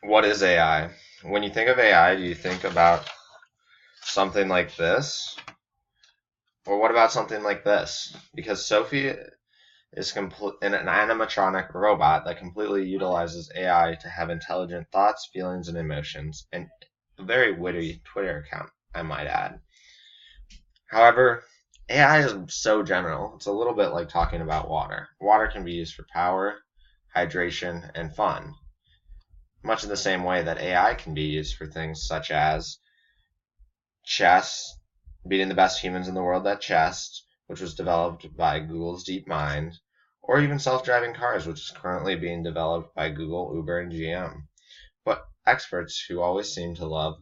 What is AI? When you think of AI, do you think about something like this? Or what about something like this? Because Sophie is an animatronic robot that completely utilizes AI to have intelligent thoughts, feelings, and emotions, and a very witty Twitter account, I might add. However, AI is so general. It's a little bit like talking about water. Water can be used for power, hydration, and fun, much in the same way that AI can be used for things such as chess, beating the best humans in the world at chess, which was developed by Google's DeepMind, or even self-driving cars, which is currently being developed by Google, Uber, and GM. But experts who always seem to love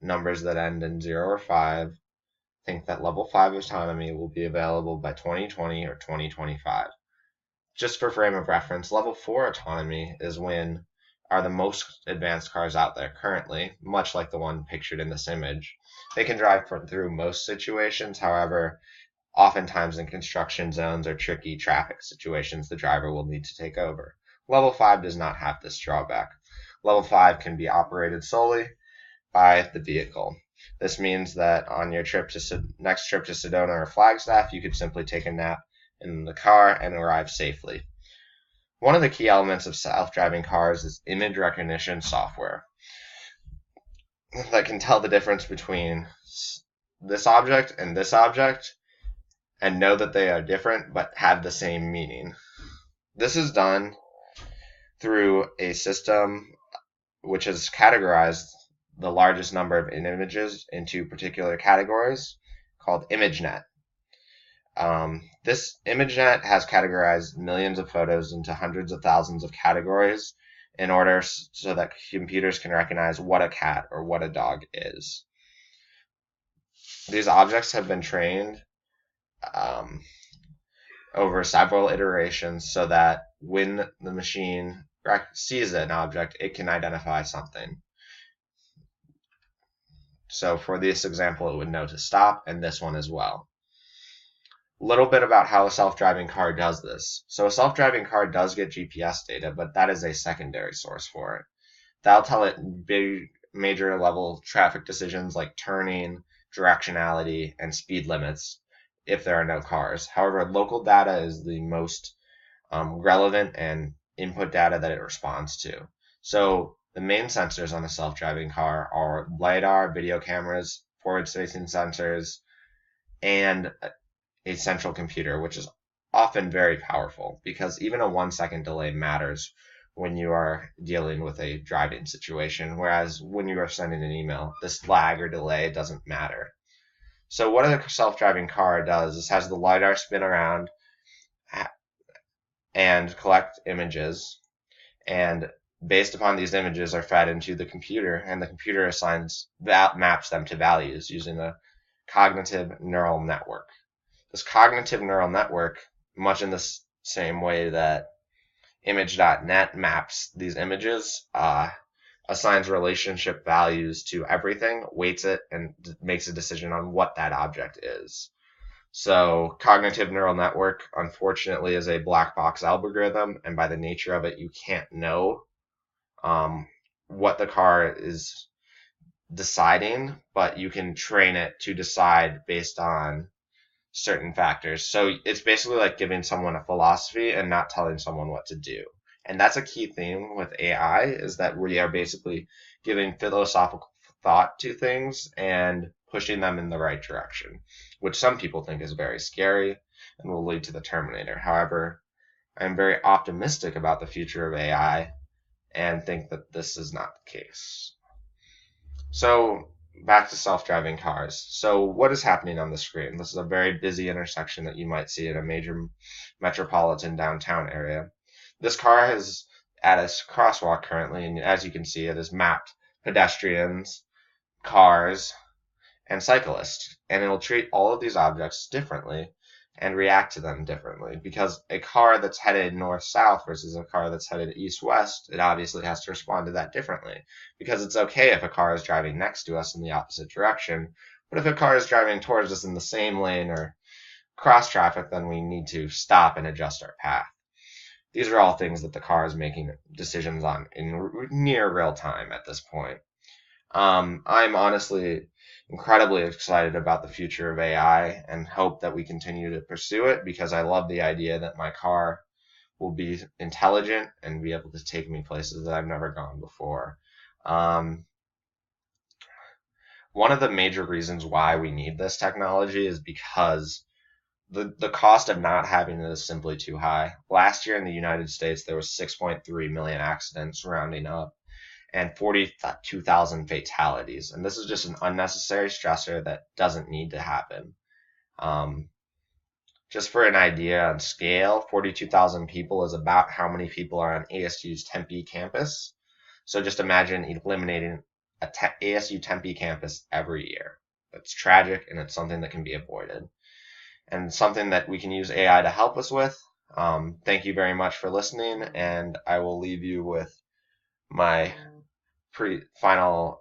numbers that end in 0 or 5 think that level 5 autonomy will be available by 2020 or 2025. Just for frame of reference, level 4 autonomy is when are the most advanced cars out there currently, much like the one pictured in this image. They can drive through most situations, however, oftentimes in construction zones or tricky traffic situations, the driver will need to take over. Level 5 does not have this drawback. Level 5 can be operated solely by the vehicle. This means that on your next trip to Sedona or Flagstaff, you could simply take a nap in the car and arrive safely. One of the key elements of self-driving cars is image recognition software that can tell the difference between this object and know that they are different but have the same meaning. This is done through a system which has categorized the largest number of images into particular categories called ImageNet. This ImageNet has categorized millions of photos into hundreds of thousands of categories in order so that computers can recognize what a cat or what a dog is. These objects have been trained over several iterations so that when the machine sees an object, it can identify something. So for this example, it would know to stop, and this one as well. Little bit about how a self-driving car does this. So a self-driving car does get GPS data, but that is a secondary source for it. That'll tell it big major level traffic decisions like turning, directionality, and speed limits if there are no cars. However, local data is the most relevant and input data that it responds to. So the main sensors on a self-driving car are LiDAR, video cameras, forward-facing sensors, and a central computer, which is often very powerful because even a 1 second delay matters when you are dealing with a driving situation, whereas when you are sending an email, this lag or delay doesn't matter. So what a self-driving car does is has the LiDAR spin around and collect images, and based upon these images are fed into the computer, and the computer maps them to values using a cognitive neural network. This cognitive neural network, much in the same way that image.net maps these images, assigns relationship values to everything, weights it, and makes a decision on what that object is. So cognitive neural network, unfortunately, is a black box algorithm, and by the nature of it, you can't know what the car is deciding, but you can train it to decide based on certain factors. So it's basically like giving someone a philosophy and not telling someone what to do. And that's a key theme with AI, is that we are basically giving philosophical thought to things and pushing them in the right direction, which some people think is very scary and will lead to the Terminator. However, I'm very optimistic about the future of AI and think that this is not the case. So back to self-driving cars. So what is happening on the screen? This is a very busy intersection that you might see in a major metropolitan downtown area. This car is at a crosswalk currently, and as you can see, it has mapped pedestrians, cars, and cyclists. And it will treat all of these objects differently and react to them differently, because a car that's headed north-south versus a car that's headed east-west, it obviously has to respond to that differently, because it's okay if a car is driving next to us in the opposite direction, but if a car is driving towards us in the same lane or cross traffic, then we need to stop and adjust our path. These are all things that the car is making decisions on in near real time at this point. I'm honestly incredibly excited about the future of AI and hope that we continue to pursue it because I love the idea that my car will be intelligent and be able to take me places that I've never gone before. Um, One of the major reasons why we need this technology is because the cost of not having it is simply too high. Last year in the United States, there was 6.3 million accidents rounding up and 42,000 fatalities. And this is just an unnecessary stressor that doesn't need to happen. Um, just for an idea on scale, 42,000 people is about how many people are on ASU's Tempe campus. So just imagine eliminating ASU Tempe campus every year. It's tragic and it's something that can be avoided and something that we can use AI to help us with. Thank you very much for listening, and I will leave you with my final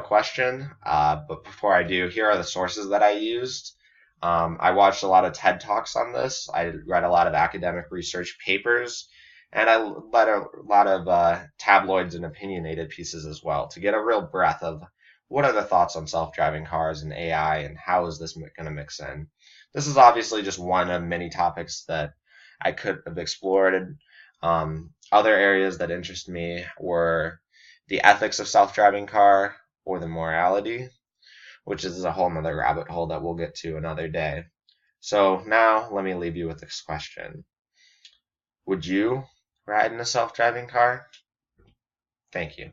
question. But before I do, here are the sources that I used. I watched a lot of TED Talks on this. I read a lot of academic research papers, and I read a lot of tabloids and opinionated pieces as well to get a real breadth of what are the thoughts on self-driving cars and AI and how is this going to mix in. This is obviously just one of many topics that I could have explored. Other areas that interest me were the ethics of self-driving car or the morality, which is a whole nother rabbit hole that we'll get to another day. So now let me leave you with this question. Would you ride in a self-driving car? Thank you.